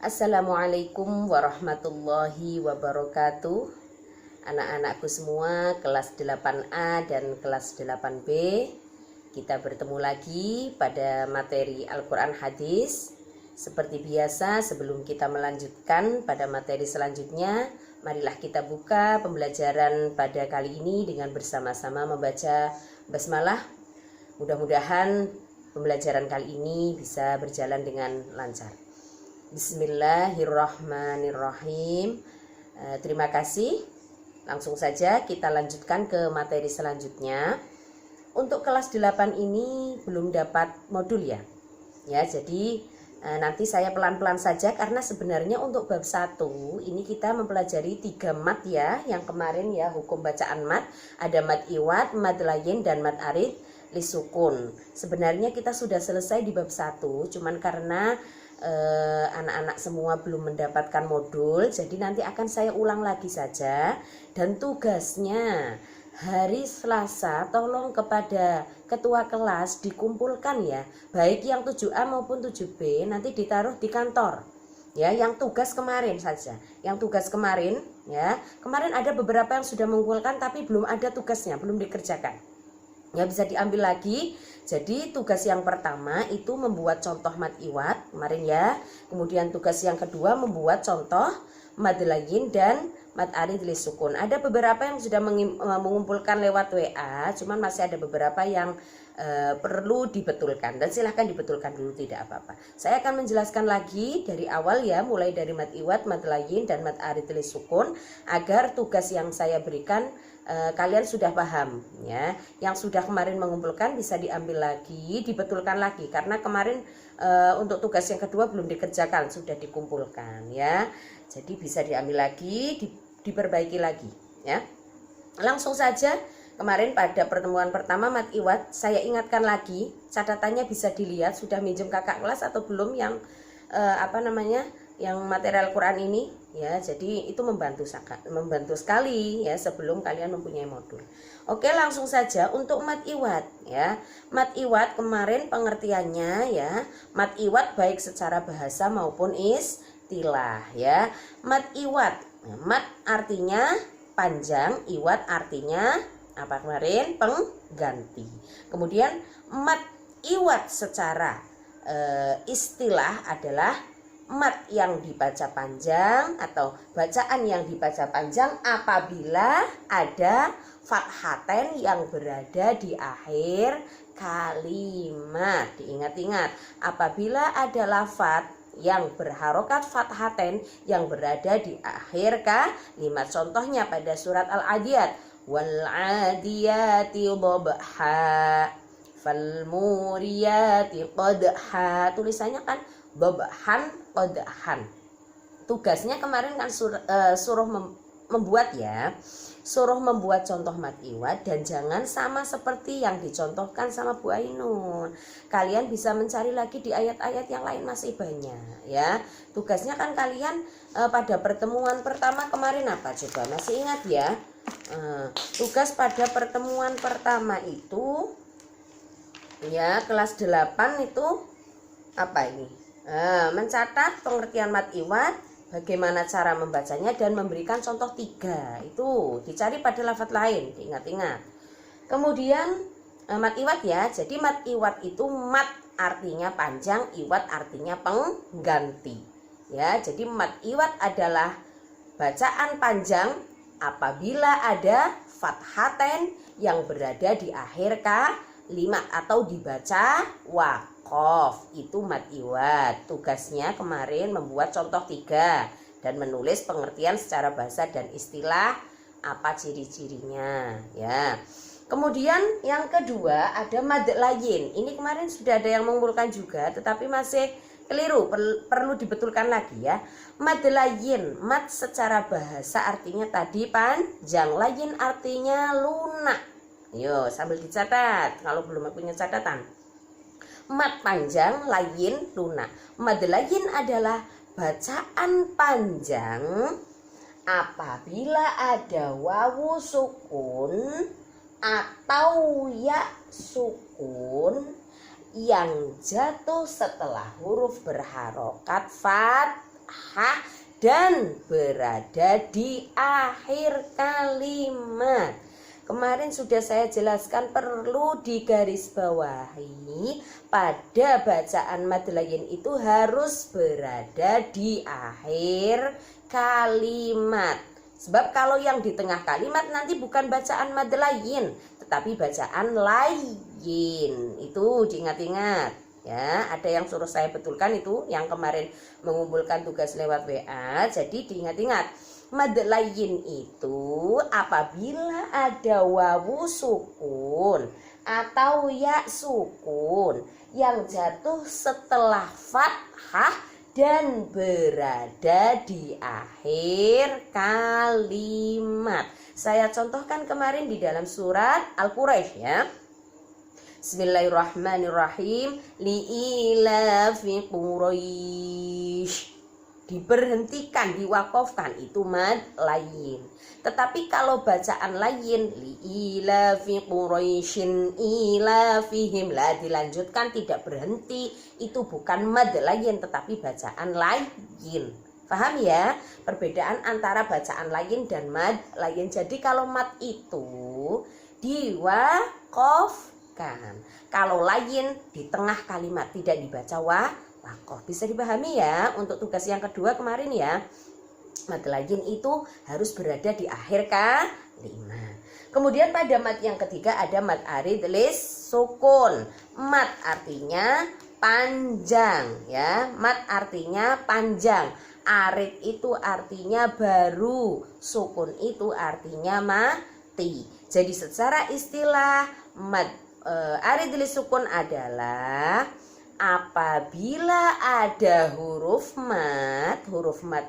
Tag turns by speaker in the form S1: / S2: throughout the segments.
S1: Assalamualaikum warahmatullahi wabarakatuh. Anak-anakku semua kelas 8A dan kelas 8B, kita bertemu lagi pada materi Al-Quran Hadis. Seperti biasa, sebelum kita melanjutkan pada materi selanjutnya, marilah kita buka pembelajaran pada kali ini dengan bersama-sama membaca basmalah. Mudah-mudahan pembelajaran kali ini bisa berjalan dengan lancar. Bismillahirrahmanirrahim. Terima kasih. Langsung saja kita lanjutkan ke materi selanjutnya. Untuk kelas 8 ini belum dapat modul ya. Jadi nanti saya pelan-pelan saja karena sebenarnya untuk bab 1 ini kita mempelajari 3 mat ya. Yang kemarin ya, hukum bacaan mat, ada mat iwad, mat layin dan mat arid lisukun. Sebenarnya kita sudah selesai di bab 1, cuman karena anak-anak semua belum mendapatkan modul, jadi nanti akan saya ulang lagi saja. Dan tugasnya hari Selasa tolong kepada ketua kelas dikumpulkan ya, baik yang 7A maupun 7B nanti ditaruh di kantor ya. Yang tugas kemarin saja, yang tugas kemarin ya, kemarin ada beberapa yang sudah mengumpulkan tapi belum ada tugasnya, belum dikerjakan ya, bisa diambil lagi. Jadi tugas yang pertama itu membuat contoh mat iwad kemarin ya. Kemudian tugas yang kedua membuat contoh mad layin dan mad arid lisukun. Ada beberapa yang sudah mengumpulkan lewat WA, cuman masih ada beberapa yang perlu dibetulkan, dan silahkan dibetulkan dulu, tidak apa-apa. Saya akan menjelaskan lagi dari awal ya, mulai dari mad iwad, mad layin dan mad arid lisukun, agar tugas yang saya berikan kalian sudah paham ya. Yang sudah kemarin mengumpulkan bisa diambil lagi, dibetulkan lagi, karena kemarin untuk tugas yang kedua belum dikerjakan, sudah dikumpulkan ya. Jadi bisa diambil lagi, diperbaiki lagi ya. Langsung saja, kemarin pada pertemuan pertama mat iwad, saya ingatkan lagi, catatannya bisa dilihat sudah minjem kakak kelas atau belum yang yang material Quran ini ya. Jadi itu membantu sekali ya sebelum kalian mempunyai modul. Oke, langsung saja untuk mat iwad ya. Mat iwad kemarin pengertiannya ya, mat iwad baik secara bahasa maupun istilah ya. Mat iwad, mat artinya panjang, iwad artinya apa kemarin? Pengganti. Kemudian mat iwad secara istilah adalah mat yang dibaca panjang atau bacaan yang dibaca panjang apabila ada fathaten yang berada di akhir kalimat. Diingat-ingat, apabila ada lafadz yang berharokat fathaten yang berada di akhir kalimat. Contohnya pada surat Al-Adiyat, wal adiyati dhabha fal muriyati qadha. Tulisannya kan babhan qadhan. Tugasnya kemarin kan suruh membuat ya, suruh membuat contoh mat iwad, dan jangan sama seperti yang dicontohkan sama Bu Ainun. Kalian bisa mencari lagi di ayat-ayat yang lain, masih banyak ya. Tugasnya kan kalian pada pertemuan pertama kemarin apa coba, masih ingat ya? Tugas pada pertemuan pertama itu ya, kelas 8 itu apa ini? Mencatat pengertian mat iwad, bagaimana cara membacanya, dan memberikan contoh 3. Itu dicari pada lafadz lain, diingat-ingat. Kemudian mat iwad ya, jadi mat iwad itu mat artinya panjang, iwad artinya pengganti ya. Jadi mat iwad adalah bacaan panjang apabila ada fathaten yang berada di akhir kalimat atau dibaca waqaf, itu mat iwad. Tugasnya kemarin membuat contoh 3 dan menulis pengertian secara bahasa dan istilah, apa ciri-cirinya ya. Kemudian yang kedua ada mad layin. Ini kemarin sudah ada yang mengumpulkan juga, tetapi masih keliru, perlu dibetulkan lagi ya. Mad layin, mad secara bahasa artinya tadi panjang, layin artinya lunak. Yo, sambil dicatat kalau belum punya catatan. Mad panjang, layin lunak. Mad layin adalah bacaan panjang apabila ada wawu sukun atau ya sukun yang jatuh setelah huruf berharokat fathah dan berada di akhir kalimat. Kemarin sudah saya jelaskan, perlu digarisbawahi pada bacaan mad layin itu harus berada di akhir kalimat. Sebab kalau yang di tengah kalimat nanti bukan bacaan mad layin, tetapi bacaan layin. Itu diingat-ingat ya. Ada yang suruh saya betulkan itu yang kemarin mengumpulkan tugas lewat WA. Jadi diingat-ingat. Mad layin itu apabila ada wawu sukun atau ya sukun yang jatuh setelah fathah dan berada di akhir kalimat. Saya contohkan kemarin di dalam surat Al-Quraisy ya. Bismillahirrahmanirrahim. Li'ilafi Quraisy. Diberhentikan, diwakafkan, itu mad layin. Tetapi kalau bacaan lain, li'ilafi Quraisyin ilafihim, lah dilanjutkan tidak berhenti, itu bukan mad layin tetapi bacaan lain. Paham ya perbedaan antara bacaan lain dan mad lain. Jadi kalau mad itu diwakafkan, kalau lain di tengah kalimat tidak dibaca wakof. Bisa dipahami ya untuk tugas yang kedua kemarin ya. Mad layin itu harus berada di akhir kalimat. Kemudian pada mad yang ketiga ada mad arid lis sukun. Mad artinya panjang ya. Mad artinya panjang. Arid itu artinya baru. Sukun itu artinya mati. Jadi secara istilah mad arid lis sukun adalah apabila ada huruf mad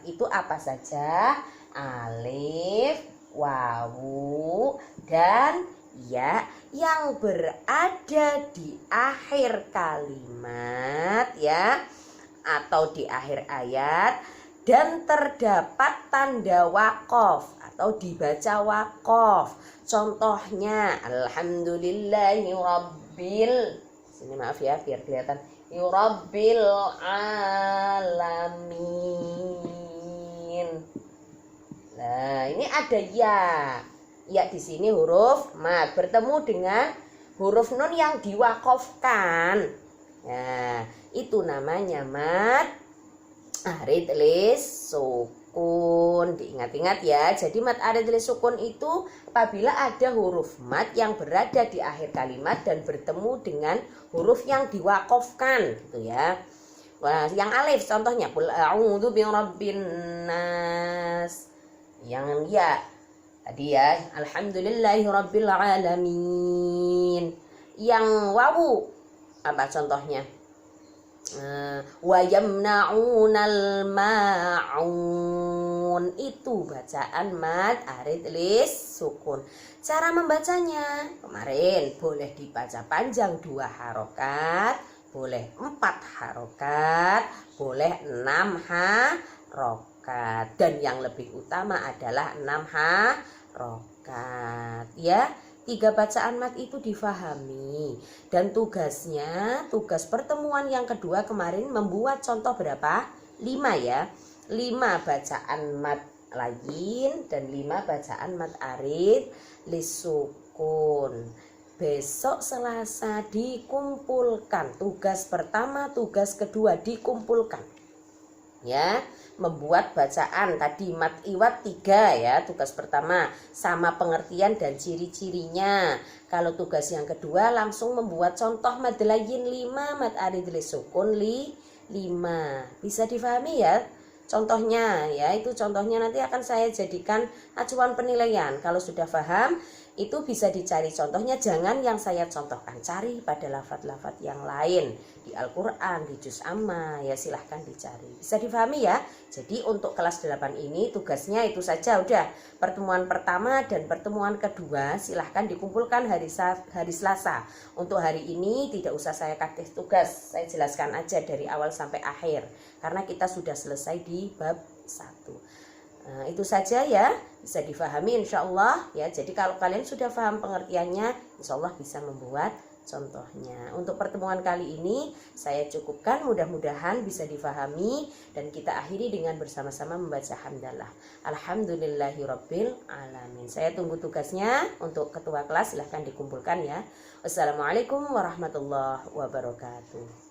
S1: itu apa saja? Alif, wawu, dan ya yang berada di akhir kalimat ya atau di akhir ayat dan terdapat tanda wakof atau dibaca wakof. Contohnya alhamdulillahi rabbil, sini maaf ya biar kelihatan, Rabbil alamin. Nah, ini ada ya. Ya di sini huruf mad bertemu dengan huruf nun yang diwakafkan. Nah, itu namanya mad arid lis sukun. Diingat-ingat ya. Jadi mad arid lis sukun itu apabila ada huruf mad yang berada di akhir kalimat dan bertemu dengan huruf yang diwakafkan gitu ya. Wah, yang alif contohnya qul a'udzu birabbin nas. Yang ya tadi ya alhamdulillahi rabbil alamin. Yang wawu apa contohnya? Wa yamna'unal ma'un. Itu bacaan mad arid lis sukun. Cara membacanya kemarin boleh dibaca panjang 2 harokat, boleh 4 harokat, boleh 6 harokat, dan yang lebih utama adalah 6 harokat ya. 3 bacaan mad itu difahami. Dan tugas pertemuan yang kedua kemarin membuat contoh berapa? 5 ya. 5 bacaan mad layin dan 5 bacaan mad arid lis sukun. Besok Selasa dikumpulkan. Tugas pertama, tugas kedua dikumpulkan. Ya, membuat bacaan tadi mad iwad 3 ya, tugas pertama sama pengertian dan ciri-cirinya. Kalau tugas yang kedua langsung membuat contoh mad layin 5, mad arid lis sukun 5. Bisa difahami ya contohnya ya. Itu contohnya nanti akan saya jadikan acuan penilaian. Kalau sudah paham itu bisa dicari contohnya, jangan yang saya contohkan, cari pada lafaz-lafaz yang lain di Al-Quran, di Juz Amma ya, silahkan dicari. Bisa difahami ya. Jadi untuk kelas 8 ini tugasnya itu saja udah. Pertemuan pertama dan pertemuan kedua silahkan dikumpulkan hari Selasa. Untuk hari ini tidak usah saya kasih tugas, saya jelaskan aja dari awal sampai akhir karena kita sudah selesai di bab 1. Nah, itu saja ya, bisa difahami insya Allah ya. Jadi kalau kalian sudah paham pengertiannya, insya Allah bisa membuat contohnya. Untuk pertemuan kali ini saya cukupkan, mudah-mudahan bisa difahami dan kita akhiri dengan bersama-sama membaca hamdalah. Alhamdulillahirabbil alamin. Saya tunggu tugasnya untuk ketua kelas, silahkan dikumpulkan ya. Wassalamualaikum warahmatullahi wabarakatuh.